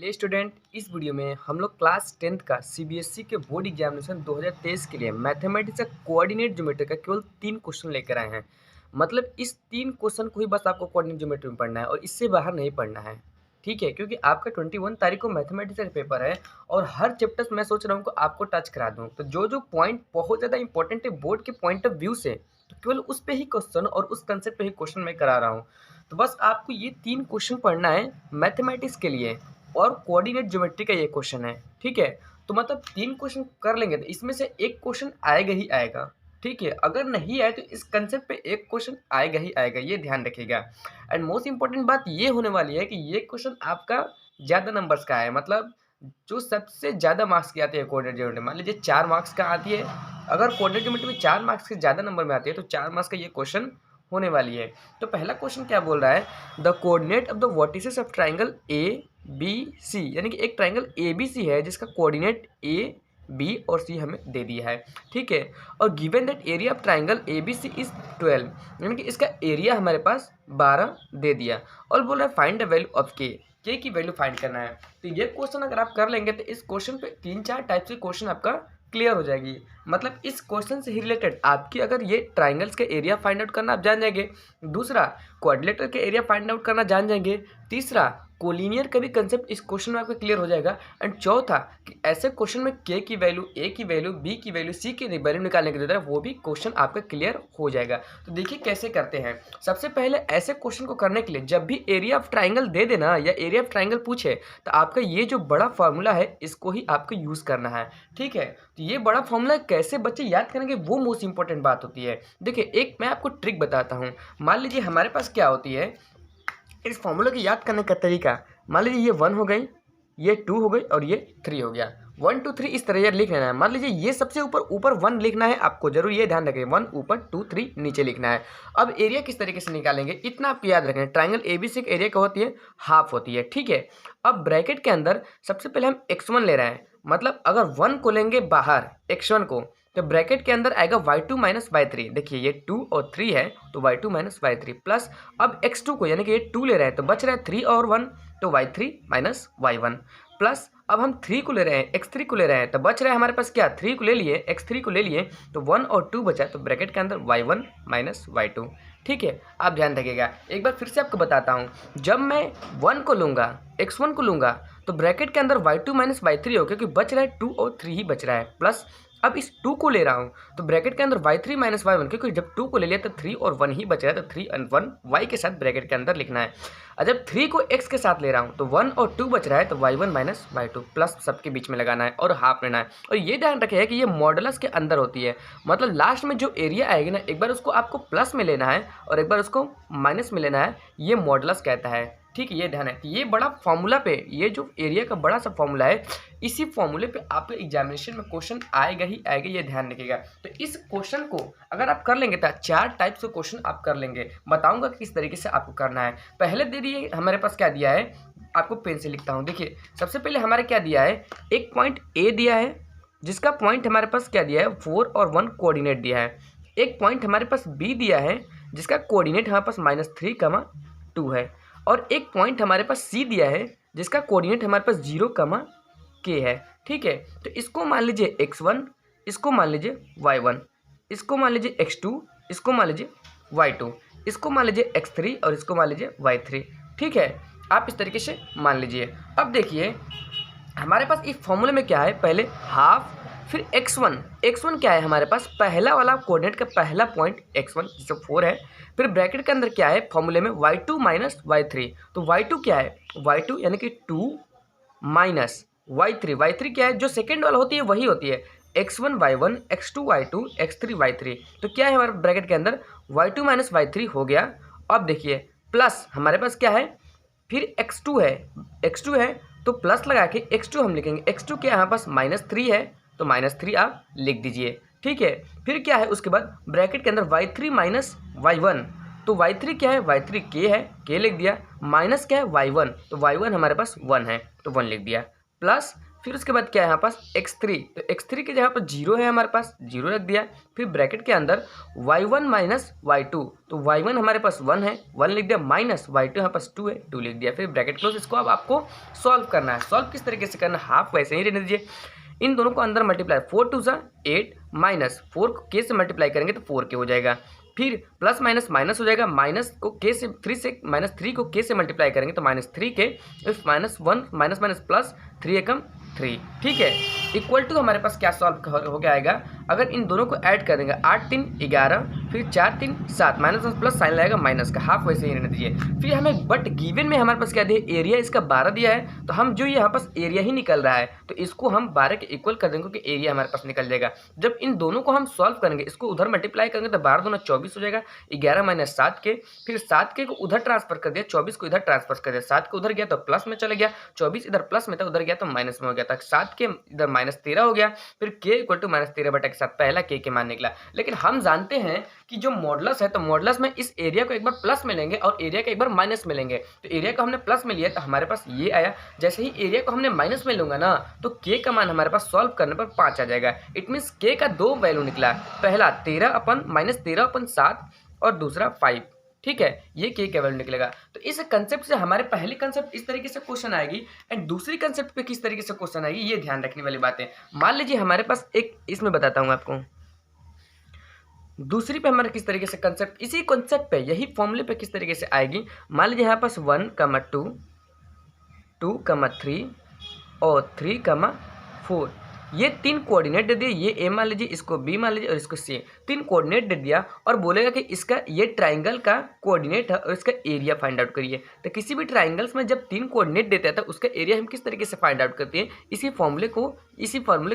ले स्टूडेंट, इस वीडियो में हम लोग क्लास 10th का सीबीएसई के बोर्ड एग्जामिनेशन 2023 के लिए मैथमेटिक्स का कोऑर्डिनेट ज्योमेट्री का केवल 3 क्वेश्चन लेकर आए हैं। मतलब इस 3 क्वेश्चन को ही बस आपको कोऑर्डिनेट ज्योमेट्री में पढ़ना है और इससे बाहर नहीं पढ़ना है। ठीक है, क्योंकि आपका 21 तारीख को मैथमेटिक्स का पेपर है और हर चैप्टर्स मैं सोच रहा हूँ कि आपको टच करा दूँ। तो जो जो पॉइंट बहुत ज़्यादा इंपॉर्टेंट है बोर्ड के पॉइंट ऑफ व्यू से, तो केवल उस पे ही क्वेश्चन और उस कंसेप्ट पे ही क्वेश्चन मैं करा रहा हूँ। तो बस आपको ये 3 क्वेश्चन पढ़ना है मैथमेटिक्स के लिए और कोऑर्डिनेट ज्योमेट्री का ये क्वेश्चन है। ठीक है, तो मतलब 3 क्वेश्चन कर लेंगे तो इसमें से एक क्वेश्चन आएगा ही आएगा। ठीक है, अगर नहीं आए तो इस कंसेप्ट पे एक क्वेश्चन आएगा ही आएगा, ये ध्यान रखिएगा। एंड मोस्ट इंपॉर्टेंट बात ये होने वाली है कि ये क्वेश्चन आपका ज़्यादा नंबर्स का है, मतलब जो सबसे ज़्यादा मार्क्स की आती है कोऑर्डिनेट ज्योमेट्री। मान लीजिए 4 मार्क्स का आती है, अगर कोऑर्डिनेट ज्योमेट्री में 4 मार्क्स से ज़्यादा नंबर में आती है तो 4 मार्क्स का ये क्वेश्चन होने वाली है। तो पहला क्वेश्चन क्या बोल रहा है, the coordinate of the vertices of triangle A B C, यानी कि एक ट्राइंगल ए बी सी है जिसका कोऑर्डिनेट ए बी और सी हमें दे दिया है। ठीक है, और given that area of triangle A B C is 12, यानी कि इसका एरिया हमारे पास 12 दे दिया और बोल रहा है फाइंड द वैल्यू ऑफ के की वैल्यू फाइंड करना है। तो ये क्वेश्चन अगर आप कर लेंगे तो इस क्वेश्चन पे 3-4 टाइप से क्वेश्चन आपका क्लियर हो जाएगी। मतलब इस क्वेश्चन से ही रिलेटेड आपकी अगर ये ट्राइंगल्स के एरिया फाइंड आउट करना आप जान जाएंगे, दूसरा क्वाड्रिलेटरल के एरिया फाइंड आउट करना जान जाएंगे, तीसरा कोलिनियर का भी कंसेप्ट इस क्वेश्चन में आपको क्लियर हो जाएगा, एंड चौथा कि ऐसे क्वेश्चन में के की वैल्यू, ए की वैल्यू, बी की वैल्यू, सी की वैल्यू निकालने की जरूरत है, वो भी क्वेश्चन आपका क्लियर हो जाएगा। तो देखिए कैसे करते हैं। सबसे पहले ऐसे क्वेश्चन को करने के लिए जब भी एरिया ऑफ ट्राइंगल दे देना या एरिया ऑफ ट्राइंगल पूछे तो आपका ये जो बड़ा फार्मूला है इसको ही आपको यूज़ करना है। ठीक है, तो ये बड़ा फॉर्मूला कैसे बच्चे याद करेंगे वो मोस्ट इंपॉर्टेंट बात होती है। देखिए एक मैं आपको ट्रिक बताता हूँ। मान लीजिए हमारे पास क्या होती है इस फॉर्मूला को याद करने का तरीका। मान लीजिए ये 1 हो गई, ये 2 हो गई और ये 3 हो गया। 1 2 3 इस तरह यार लिख लेना है। मान लीजिए ये सबसे ऊपर 1 लिखना है आपको, जरूर ये ध्यान रखें 1 ऊपर 2 3 नीचे लिखना है। अब एरिया किस तरीके से निकालेंगे इतना आपको याद रखें। ट्राइंगल एबीसी की एरिया क्या होती है, हाफ होती है। ठीक है, अब ब्रैकेट के अंदर सबसे पहले हम x1 ले रहे हैं, मतलब अगर 1 को लेंगे बाहर x1 को तो ब्रैकेट के अंदर आएगा y2 माइनस y3। देखिए ये 2 और 3 है तो y2 माइनस y3 प्लस अब x2 को यानी कि ये 2 ले रहे हैं तो बच रहा है 3 और 1 तो y3 माइनस y1 प्लस अब हम 3 को ले रहे हैं, x3 को ले रहे हैं तो बच रहा है हमारे पास क्या, 3 को ले लिए, x3 को ले लिए तो 1 और 2 बचा तो ब्रैकेट के अंदर y1 माइनस y2। ठीक है, आप ध्यान रखिएगा। एक बार फिर से आपको बताता हूँ, जब मैं 1 को लूँगा, x1 को लूँगा तो ब्रैकेट के अंदर y2 माइनस y3 हो, क्योंकि बच रहा है 2 और 3 ही बच रहा है, प्लस अब इस 2 को ले रहा हूँ तो ब्रैकेट के अंदर y3 माइनस y1, क्योंकि जब 2 को ले लिया तो 3 और 1 ही बच रहा है तो 3 और 1 y के साथ ब्रैकेट के अंदर लिखना है। और जब 3 को x के साथ ले रहा हूँ तो 1 और 2 बच रहा है तो y1 माइनस y2 प्लस सबके बीच में लगाना है और हाफ लेना है। और ये ध्यान रखिए कि ये मॉडुलस के अंदर होती है, मतलब लास्ट में जो एरिया आएगी ना एक बार उसको आपको प्लस में लेना है और एक बार उसको माइनस में लेना है, ये मॉडुलस कहता है। ठीक है, ये ध्यान है। ये बड़ा फॉर्मूला पे, ये जो एरिया का बड़ा सा फॉर्मूला है, इसी फॉर्मूले पे आपके एग्जामिनेशन में क्वेश्चन आएगा ही आएगा, ये ध्यान रखिएगा। तो इस क्वेश्चन को अगर आप कर लेंगे तो 4 टाइप से क्वेश्चन आप कर लेंगे। बताऊंगा किस तरीके से आपको करना है। पहले दे दिए हमारे पास क्या दिया है, आपको पेन से लिखता हूँ। देखिए सबसे पहले हमारे क्या दिया है, एक पॉइंट ए दिया है जिसका पॉइंट हमारे पास क्या दिया है 4 और 1 कोऑर्डिनेट दिया है। एक पॉइंट हमारे पास बी दिया है जिसका कोऑर्डिनेट हमारे पास -3, 2 है। और एक पॉइंट हमारे पास सी दिया है जिसका कोऑर्डिनेट हमारे पास 0, k है। ठीक है, तो इसको मान लीजिए x1, इसको मान लीजिए y1, इसको मान लीजिए x2, इसको मान लीजिए y2, इसको मान लीजिए x3 और इसको मान लीजिए y3। ठीक है, आप इस तरीके से मान लीजिए। अब देखिए हमारे पास इस फॉर्मूले में क्या है, पहले हाफ, फिर x1 क्या है हमारे पास, पहला वाला कोऑर्डिनेट का पहला पॉइंट x1 जो 4 है, फिर ब्रैकेट के अंदर क्या है फॉर्मूले में y2 माइनस y3, तो y2 क्या है, y2 यानी कि 2 माइनस y3 क्या है, जो सेकेंड वाला होती है वही होती है x1 y1, x2 y2, x3 y3। तो क्या है हमारे ब्रैकेट के अंदर y2 माइनस y3 हो गया। अब देखिए प्लस हमारे पास क्या है, फिर x2 है तो प्लस लगा के x2 हम लिखेंगे, x2 क्या है हमारे पास -3 है तो -3 आप लिख दीजिए। ठीक है, फिर क्या है उसके बाद ब्रैकेट के अंदर y3 माइनस y1, तो y3 क्या है, y3 k है, k लिख दिया, माइनस क्या है y1, तो y1 हमारे पास 1 है तो 1 लिख दिया, प्लस फिर उसके बाद क्या है यहाँ पास x3, तो x3 की जगह पर 0 है हमारे पास, 0 रख दिया। फिर ब्रैकेट के अंदर y1 माइनस y2, तो y1 हमारे पास 1 है, 1 लिख दिया, माइनस y2 यहाँ पास 2 है, 2 लिख दिया। फिर ब्रैकेट क्लोज। इसको अब आपको सॉल्व करना है। सॉल्व किस तरीके से करना है, हाफ वैसे ही रहने दीजिए, इन दोनों को अंदर मल्टीप्लाई, 4 टू ज़ा 8 माइनस 4 को k से मल्टीप्लाई करेंगे तो 4k हो जाएगा। फिर प्लस माइनस माइनस हो जाएगा, माइनस को k से 3 से माइनस 3 को k से मल्टीप्लाई करेंगे तो minus 3k, if minus 1 minus minus plus 3 एकम 3, ठीक है। इक्वल टू हमारे पास क्या सॉल्व हो गया आएगा, अगर इन दोनों को ऐड कर देंगे 8 3 11, फिर 4 3 7, माइनस प्लस साइन लगेगा माइनस का, हाफ वैसे ही रहने दीजिए। फिर हमें बट गिवन में हमारे पास क्या दिया, एरिया इसका 12 दिया है, तो हम जो यहाँ पास एरिया ही निकल रहा है तो इसको हम 12 के इक्वल कर देंगे क्योंकि एरिया हमारे पास निकल जाएगा। जब इन दोनों को हम सॉल्व करेंगे, इसको उधर मल्टीप्लाई करेंगे तो 12 दूना 24 हो जाएगा, 11 माइनस 7k, फिर 7k को उधर ट्रांसफर कर दिया, 24 को इधर ट्रांसफर कर दिया, 7 को उधर गया तो प्लस में चला गया, 24 इधर प्लस में था उधर गया तो माइनस में हो गया था, 7k इधर माइनस 13 हो गया। फिर k इक्वल टू माइनस 13 बटा के साथ पहला k के मान निकला। लेकिन हम जानते हैं कि जो मॉडुलस है तो मॉडुलस में इस एरिया को एक बार प्लस में लेंगे और एरिया को एक बार माइनस में लेंगे, तो एरिया को हमने प्लस में लिया तो हमारे पास ये आया। जैसे ही एरिया को हमने माइनस में लूंगा ना तो k का मान हमारे पास सॉल्व करने पर 5 आ जाएगा। इट मीन्स k का दो वैल्यू निकला, पहला 13 अपन माइनस 13 अपन 7 और दूसरा 5, ठीक है, ये k का वैल्यू निकलेगा। तो इस कंसेप्ट से हमारे पहली कंसेप्ट इस तरीके से क्वेश्चन आएगी एंड दूसरी कंसेप्ट पे किस तरीके से क्वेश्चन आएगी, ये ध्यान रखने वाली बात है। मान लीजिए हमारे पास एक, इसमें बताता हूँ आपको, दूसरी पे हमारे किस तरीके से कंसेप्ट, इसी कंसेप्ट पे यही फॉर्मूले पे किस तरीके से आएगी। मान लीजिए यहाँ पास 1, 2, 2, 3 और 3, 4, ये 3 कोऑर्डिनेट दे दिए, ये ए मान लीजिए, इसको बी मान लीजिए और इसको सी, 3 कोऑर्डिनेट दे दिया और बोलेगा कि इसका ये ट्राइंगल का कोऑर्डिनेट है और इसका एरिया फाइंड आउट करिए। तो किसी भी ट्राइंगल्स में जब 3 कोऑर्डिनेट देता है तो उसका एरिया हम किस तरीके से फाइंड आउट करते हैं, इसी फार्मूले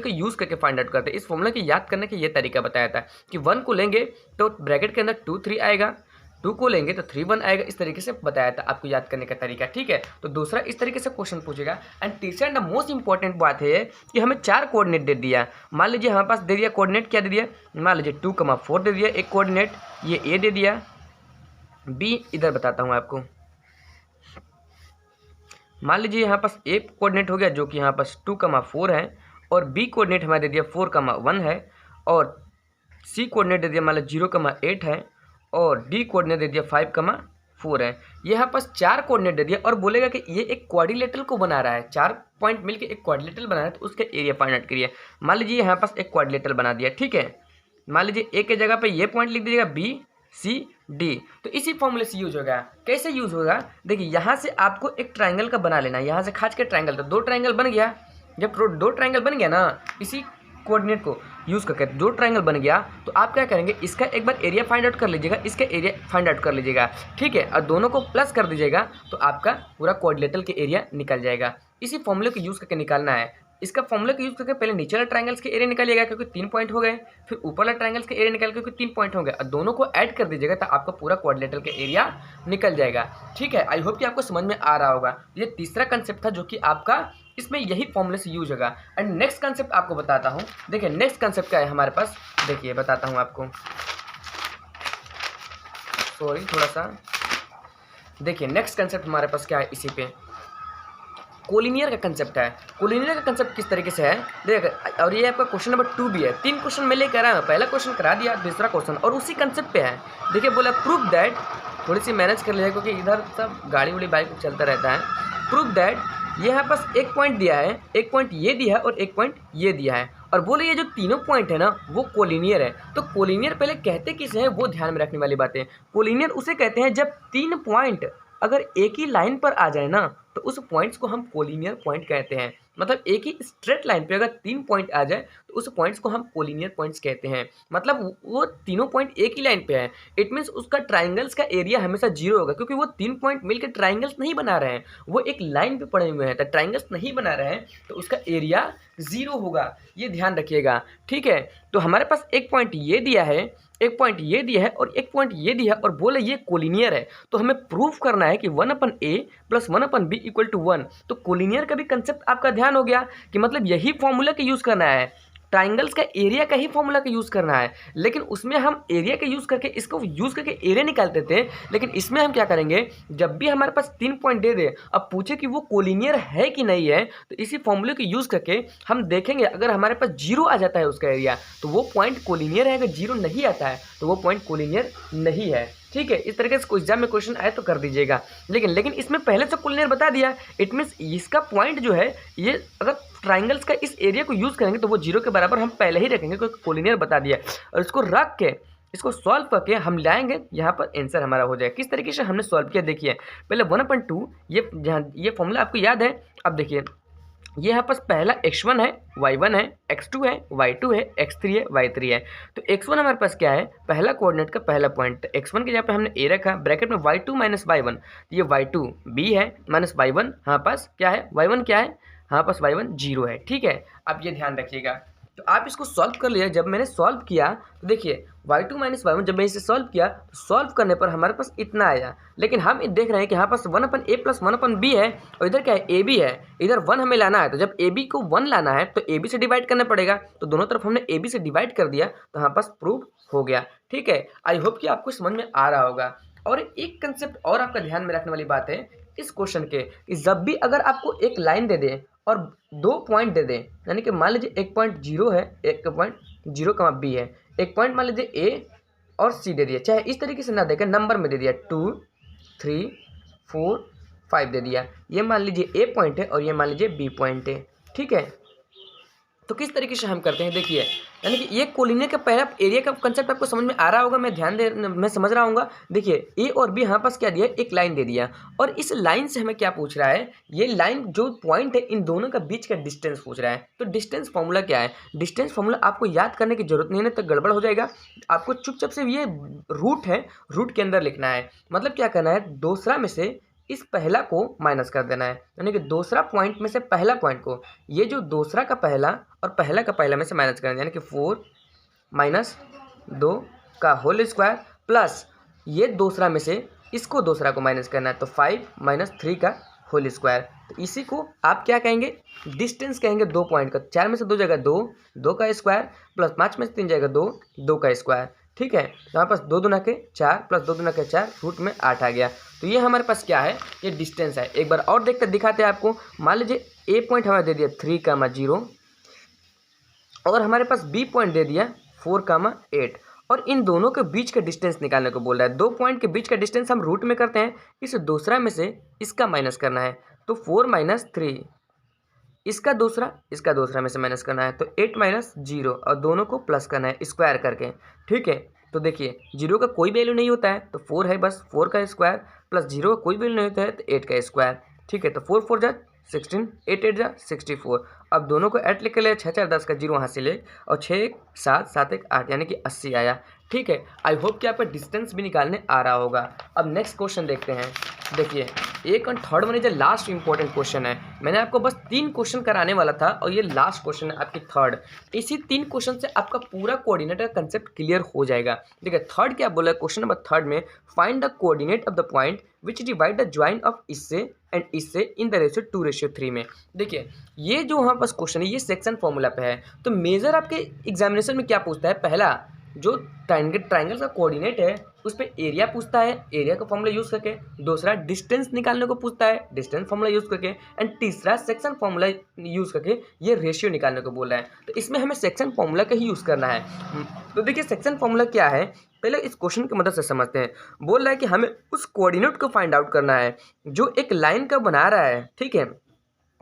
को यूज़ करके फाइंड आउट करते हैं। इस फार्मूले को याद करने का ये तरीका बताया था कि 1 को लेंगे तो ब्रैकेट के अंदर 2 3 आएगा, 2 को लेंगे तो 3 1 आएगा, इस तरीके से बताया था आपको याद करने का तरीका, ठीक है। तो दूसरा इस तरीके से क्वेश्चन पूछेगा। एंड तीसरा एंड मोस्ट इंपॉर्टेंट बात है कि हमें 4 कोऑर्डिनेट दे दिया। मान लीजिए हमारे पास दे दिया कोऑर्डिनेट, क्या दे दिया, मान लीजिए 2, 4 दे दिया एक कोऑर्डिनेट, ये ए दे दिया, बी इधर बताता हूँ आपको, मान लीजिए यहाँ पास ए कोऑर्डिनेट हो गया जो कि यहाँ पास 2, 4 है, और बी कोऑर्डिनेट हमें दे दिया 4, 1 है, और सी कोऑर्डिनेट दे दिया मान लीजिए 0, 8 है, और डी कोऑर्डिनेट दे दिया 5, 4 है। यहाँ पास 4 कोऑर्डिनेट दे दिया और बोलेगा कि ये एक क्वाड्रिलेटरल को बना रहा है, 4 पॉइंट मिलके एक क्वाड्रिलेटरल बना रहा है, तो उसका एरिया फाइंड आउट करिए। मान लीजिए यहाँ पास एक क्वाड्रिलेटरल बना दिया, ठीक है, मान लीजिए ए के जगह पे ये पॉइंट लिख दीजिएगा बी सी डी, तो इसी फॉर्मूले से यूज होगा। कैसे यूज होगा, देखिए यहाँ से आपको एक ट्राइंगल का बना लेना है, यहाँ से खास के ट्राइंगल, तो 2 ट्राइंगल बन गया। जब 2 ट्राइंगल बन गया ना, इसी कोऑर्डिनेट को यूज़ करके 2 ट्राइंगल बन गया, तो आप क्या करेंगे, इसका एक बार एरिया फाइंड आउट कर लीजिएगा, इसका एरिया फाइंड आउट कर लीजिएगा, ठीक है, और दोनों को प्लस कर दीजिएगा तो आपका पूरा क्वाड्रिलेटरल के एरिया निकल जाएगा। इसी फॉर्मूले को यूज़ करके निकालना है। इसका फॉर्मूला का यूज़ करके पहले नीचे वाले ट्राइंगल्स के एरिया निकालिएगा क्योंकि 3 पॉइंट हो गए, फिर ऊपर वाले ट्राइंगल्स के एरिया निकाल क्योंकि 3 पॉइंट हो गए, और दोनों को ऐड कर दीजिएगा तो आपका पूरा क्वाड्रिलेटरल के एरिया निकल जाएगा, ठीक है। आई होप कि आपको समझ में आ रहा होगा। ये तीसरा कंसेप्ट था जो कि आपका इसमें यही फॉर्मूले से यूज होगा। एंड नेक्स्ट कंसेप्ट आपको बताता हूँ। देखिए नेक्स्ट कंसेप्ट क्या है हमारे पास, देखिए बताता हूँ आपको, सॉरी थोड़ा सा, देखिए नेक्स्ट कंसेप्ट हमारे पास क्या है, इसी पे कोलिनियर का कंसेप्ट है। कोलिनियर का कंसेप्ट किस तरीके से है देखिए, और ये आपका क्वेश्चन नंबर 2 भी है। 3 क्वेश्चन मैं लेकर आया हूँ, पहला क्वेश्चन करा दिया, दूसरा क्वेश्चन और उसी कंसेप्ट पे है। देखिए बोला प्रूव दैट, थोड़ी सी मैनेज कर लीजिए क्योंकि इधर सब गाड़ी वाड़ी बाइक चलता रहता है। प्रूव दैट, ये यहाँ पास एक पॉइंट दिया है, एक पॉइंट ये दिया है और एक पॉइंट ये दिया है, और बोले ये जो तीनों पॉइंट है ना वो कोलिनियर है। तो कोलिनियर पहले कहते किसे हैं वो ध्यान में रखने वाली बातें। कोलिनियर उसे कहते हैं जब 3 पॉइंट अगर एक ही लाइन पर आ जाए ना तो उस पॉइंट्स को हम कोलिनियर पॉइंट कहते हैं। मतलब एक ही स्ट्रेट लाइन पे अगर 3 पॉइंट आ जाए तो उस पॉइंट्स को हम कोलिनियर पॉइंट्स कहते हैं। मतलब वो तीनों पॉइंट एक ही लाइन पे है, इट मीन्स उसका ट्राइंगल्स का एरिया हमेशा 0 होगा क्योंकि वो 3 पॉइंट मिलकर ट्राइंगल्स नहीं बना रहे हैं, वो एक लाइन पे पड़े हुए हैं, तो ट्राइंगल्स नहीं बना रहे हैं तो उसका एरिया 0 होगा, ये ध्यान रखिएगा, ठीक है। तो हमारे पास एक पॉइंट ये दिया है, एक पॉइंट ये दिया है और एक पॉइंट ये दिया है और बोले ये कोलिनियर है, तो हमें प्रूफ करना है कि 1/a + 1/b = 1। तो कोलिनियर का भी कंसेप्ट आपका ध्यान हो गया कि मतलब यही फॉर्मूला का यूज़ करना है। ट्राइंगल्स का एरिया का ही फॉर्मूला का यूज़ करना है, लेकिन उसमें हम एरिया का यूज़ करके इसको यूज़ करके एरिया निकालते थे। लेकिन इसमें हम क्या करेंगे, जब भी हमारे पास 3 पॉइंट दे दे, अब पूछे कि वो कोलिनियर है कि नहीं है, तो इसी फॉर्मूले को यूज़ करके हम देखेंगे अगर हमारे पास 0 आ जाता है उसका एरिया तो वो पॉइंट कोलिनियर है, अगर 0 नहीं आता है तो वो पॉइंट कोलिनियर नहीं है। ठीक है, इस तरीके से कोई एग्जाम में क्वेश्चन आए तो कर दीजिएगा। लेकिन इसमें पहले से कोलिनियर बता दिया, इट मीन्स इसका पॉइंट जो है ये अगर ट्राइंगल्स का इस एरिया को यूज़ करेंगे तो वो 0 के बराबर हम पहले ही रखेंगे क्योंकि कोलिनियर बता दिया। और इसको रख के इसको सॉल्व करके हम लाएंगे, यहाँ पर आंसर हमारा हो जाएगा। किस तरीके से हमने सॉल्व किया देखिए, पहले 1/2 ये फॉर्मूला आपको याद है। अब देखिए ये यहाँ पास पहला x1 है, y1 है, x2 है, y2 है, x3 है, y3 है। तो x1 हमारे पास क्या है, पहला कोऑर्डिनेट का पहला पॉइंट, तो x1 के जहाँ पे हमने a रखा, ब्रैकेट में y2 माइनस y1, तो ये y2 b है माइनस y1 हमारे पास क्या है, y1 क्या है, हमारे पास y1 0 है। ठीक है, आप ये ध्यान रखिएगा। तो आप इसको सॉल्व कर लिया। जब मैंने सॉल्व किया तो देखिए y2 माइनस y1 जब मैंने इसे सॉल्व किया तो सॉल्व करने पर हमारे पास इतना आया। लेकिन हम देख रहे हैं कि यहाँ पास 1/a प्लस 1/b है और इधर क्या है, ab है, इधर 1 हमें लाना है। तो जब ab को 1 लाना है तो ab से डिवाइड करना पड़ेगा, तो दोनों तरफ हमने ab से डिवाइड कर दिया तो हमारे पास प्रूव हो गया। ठीक है, आई होप कि आपको समझ में आ रहा होगा। और एक कंसेप्ट और आपका ध्यान में रखने वाली बात है इस क्वेश्चन के, कि जब भी अगर आपको एक लाइन दे दे और 2 पॉइंट दे दें, यानी कि मान लीजिए 1.0 है, 1.0 b है, एक पॉइंट मान लीजिए a और c दे दिया, चाहे इस तरीके से ना देकर नंबर में दे दिया 2, 3, 4, 5 दे दिया, ये मान लीजिए a पॉइंट है और ये मान लीजिए b पॉइंट है। ठीक है, तो किस तरीके से हम करते हैं देखिए, यानी कि ये कोलिनियर का पहला एरिया का कंसेप्ट आपको समझ में आ रहा होगा, मैं समझ रहा हूँ। देखिए ए और बी हमारे पास क्या दिया, एक लाइन दे दिया और इस लाइन से हमें क्या पूछ रहा है, ये लाइन जो पॉइंट है इन दोनों का बीच का डिस्टेंस पूछ रहा है। तो डिस्टेंस फॉर्मूला क्या है, डिस्टेंस फॉर्मूला आपको याद करने की जरूरत नहीं है, तो गड़बड़ हो जाएगा। आपको चुपचाप से ये रूट है, रूट के अंदर लिखना है। मतलब क्या करना है, दूसरा में से इस पहला को माइनस कर देना है, यानी कि दूसरा पॉइंट में से पहला पॉइंट को, ये जो दूसरा का पहला और पहला का पहला में से माइनस करना है, यानी कि 4 माइनस 2 का होल स्क्वायर प्लस ये दूसरा में से इसको दूसरा को माइनस करना है, तो 5 माइनस 3 का होल स्क्वायर। तो इसी को आप क्या कहेंगे, डिस्टेंस कहेंगे 2 पॉइंट का। 4 में से 2 जगह 2, 2 का स्क्वायर प्लस 5 में से 3 जगह 2, 2 का स्क्वायर। ठीक है, तो हमारे पास 2 दूना के 4 प्लस 2 दूना के 4, रूट में 8 आ गया। तो ये हमारे पास क्या है, ये डिस्टेंस है। एक बार और देखते दिखाते हैं आपको। मान लीजिए ए पॉइंट हमें दे दिया 3, 0 और हमारे पास बी पॉइंट दे दिया 4, 8 और इन दोनों के बीच का डिस्टेंस निकालने को बोल रहा है। 2 पॉइंट के बीच का डिस्टेंस हम रूट में करते हैं, इस दूसरा में से इसका माइनस करना है, तो 4 माइनस 3, इसका दूसरा में से माइनस करना है, तो 8 माइनस 0 और दोनों को प्लस करना है स्क्वायर करके। ठीक है, तो देखिए 0 का कोई वैल्यू नहीं होता है तो 4 है, बस 4 का स्क्वायर प्लस 0 का कोई वैल्यू नहीं होता है तो 8 का स्क्वायर। ठीक है, तो 4 4 जा 16, 8 8 जा 64। अब दोनों को 8 लिख के ले, 6 4 10 का 0 वहाँ से ले और 6 1 7 7 1 8 यानी कि 80 आया। ठीक है, आई होप कि आपका डिस्टेंस भी निकालने आ रहा होगा। अब नेक्स्ट क्वेश्चन देखते हैं। देखिए एक और थर्ड वन जो लास्ट इंपॉर्टेंट क्वेश्चन है। मैंने आपको बस 3 क्वेश्चन कराने वाला था और ये लास्ट क्वेश्चन है आपकी थर्ड। इसी 3 क्वेश्चन से आपका पूरा कोऑर्डिनेट का कंसेप्ट क्लियर हो जाएगा। देखिए थर्ड क्या बोला है, क्वेश्चन नंबर थर्ड में find the coordinate of the point which divide the join of इससे एंड इससे इन द रेशियो 2:3 में। देखिए ये जो हमारे पास क्वेश्चन है ये सेक्शन फॉर्मूला पे है। तो मेजर आपके एग्जामिनेशन में क्या पूछता है, पहला जो ट्राइंगल का कोऑर्डिनेट है उस पर एरिया पूछता है, एरिया का फॉर्मूला यूज़ करके। दूसरा डिस्टेंस निकालने को पूछता है, डिस्टेंस फॉर्मूला यूज़ करके। एंड तीसरा सेक्शन फॉर्मूला यूज़ करके ये रेशियो निकालने को बोल रहा है। तो इसमें हमें सेक्शन फॉर्मूला का ही यूज़ करना है। तो देखिए सेक्शन फॉर्मूला क्या है, पहले इस क्वेश्चन की मदद से समझते हैं। बोल रहा है कि हमें उस कोऑर्डिनेट को फाइंड आउट करना है जो एक लाइन का बना रहा है। ठीक है,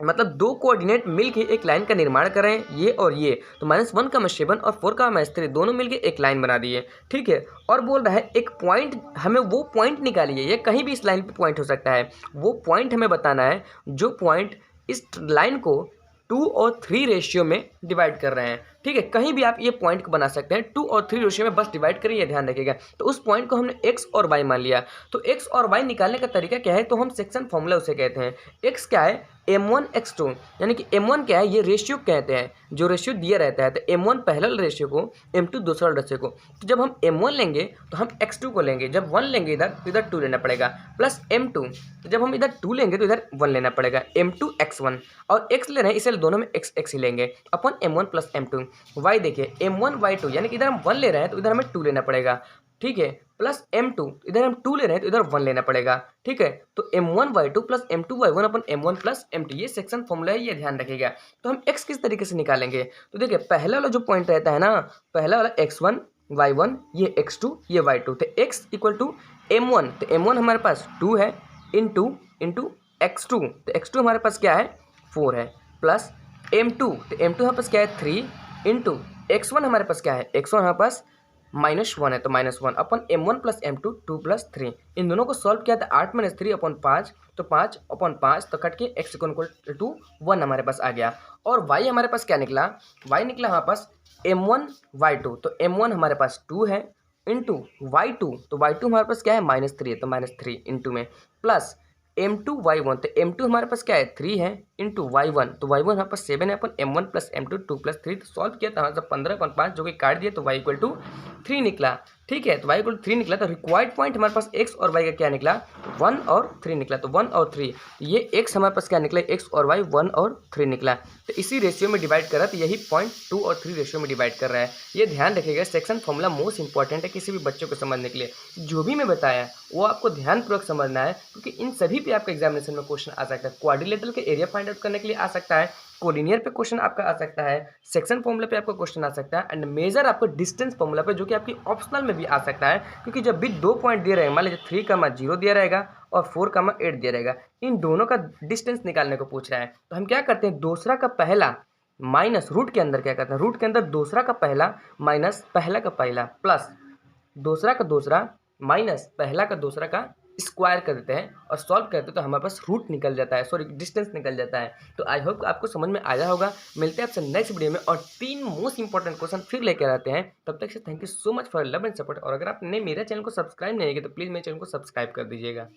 मतलब 2 कोऑर्डिनेट मिलके एक लाइन का निर्माण कर रहे हैं, ये और ये। तो -1, 7 और 4, 3 दोनों मिलके एक लाइन बना दिए। ठीक है, और बोल रहा है एक पॉइंट, हमें वो पॉइंट निकालिए, ये कहीं भी इस लाइन पे पॉइंट हो सकता है। वो पॉइंट हमें बताना है जो पॉइंट इस लाइन को 2 और 3 रेशियो में डिवाइड कर रहे हैं। ठीक है, कहीं भी आप ये पॉइंट को बना सकते हैं, 2 और 3 रेशियो में बस डिवाइड करिए, ये ध्यान रखिएगा। तो उस पॉइंट को हमने x और y मान लिया। तो x और y निकालने का तरीका क्या है, तो हम सेक्शन फॉर्मूला उसे कहते हैं। x क्या है, m1 x2, यानी कि m1 क्या है, ये रेशियो कहते हैं जो रेशियो दिया रहता है। तो m1 पहला रेशियो को, m2 दूसरा रेशियो को। तो जब हम m1 लेंगे तो हम x2 को लेंगे, जब 1 लेंगे इधर तो इधर 2 लेना पड़ेगा, प्लस m2, तो जब हम इधर 2 लेंगे तो इधर 1 लेना पड़ेगा, m2 x1 और x ले रहे हैं इसलिए दोनों में x x ही लेंगे अपन m1 प्लस m2। y देखिए m1 y2 यानी कि इधर हम 1 ले रहे हैं तो इधर हमें 2 लेना पड़ेगा, ठीक है, प्लस m2 इधर हम 2 ले रहे हैं तो इधर 1 लेना पड़ेगा, ठीक है। तो m1 y2 plus m2 y1 अपन m1 प्लस m2 ये सेक्शन फॉर्मूला है, ये ध्यान रखिएगा। तो हम x किस तरीके से निकालेंगे, तो देखिए पहला वाला जो पॉइंट रहता है ना, पहला वाला x1 y1 ये x2 ये y2, तो x इक्वल टू m1, तो m1 हमारे पास 2 है इंटू x2, तो x2 हमारे पास क्या है 4 है, प्लस m2, तो m2 हमारे पास क्या है 3 इंटू x1 हमारे पास क्या है, x1 हमारे पास -1 है तो -1 अपन m1 प्लस m2 2 प्लस 3, इन दोनों को सॉल्व किया था 8 - 3 अपन 5, तो 5 अपन 5 तो कट के x इक्वल टू 1 हमारे पास आ गया। और y हमारे पास क्या निकला, y निकला हमारे पास m1 y2, तो m1 हमारे पास 2 है इंटू y2, तो y2 हमारे पास क्या है -3 है तो -3 इंटू में, प्लस m2 y1, तो m2 हमारे पास क्या है 3 है इंटू y1, तो y1 हमारे पास 7 है अपन m1 प्लस m2 2 प्लस 3, तो सॉल्व किया था जब 15 अपन 5 जो कि काट दिया तो y इक्वल टू 3 निकला, ठीक है। तो y इक्वल टू 3 निकला, तो रिक्वायर्ड पॉइंट हमारे पास x और y का क्या निकला 1 और 3 निकला, तो 1 और 3, ये x हमारे पास क्या निकला x और y 1 और 3 निकला, तो इसी रेशियो में डिवाइड कर रहा है, तो यही 0.2 और 3 रेशियो में डिवाइड कर रहा है। ये ध्यान रखिएगा, सेक्शन फॉर्मूला मोस्ट इंपॉर्टेंट है किसी भी बच्चों को समझने के लिए, जो भी मैं बताया वो आपको ध्यानपूर्वक समझना है, क्योंकि इन सभी पे आपका एग्जामिनेशन में क्वेश्चन आ सकता है। क्वाड्रिलेटरल के एरिया फाइंड आउट करने के लिए आ सकता है, कोलिनियर पे क्वेश्चन आपका आ सकता है, सेक्शन फॉर्मूला पे आपका क्वेश्चन आ सकता है, एंड मेजर आपको डिस्टेंस फॉर्मूला पे जो कि आपकी ऑप्शनल में भी आ सकता है, क्योंकि जब भी 2 पॉइंट दिए रहेंगे, मान लीजिए 3,0 दिया रहेगा और 4,8 दिया रहेगा, इन दोनों का डिस्टेंस निकालने को पूछ रहा है, तो हम क्या करते हैं दूसरा का पहला माइनस रूट के अंदर क्या करते हैं, रूट के अंदर दूसरा का पहला माइनस पहला का पहला प्लस दूसरा का दूसरा माइनस पहला का दूसरा का स्क्वायर कर देते हैं और सॉल्व करते हैं, तो हमारे पास रूट निकल जाता है, सॉरी डिस्टेंस निकल जाता है। तो आई होप आपको समझ में आया होगा। मिलते हैं आपसे नेक्स्ट वीडियो में और 3 मोस्ट इंपॉर्टेंट क्वेश्चन फिर लेकर आते हैं। तब तक से thank you so much for love and support, और अगर आपने मेरे चैनल को सब्सक्राइब नहीं किया तो प्लीज़ मेरे चैनल को सब्सक्राइब कर दीजिएगा।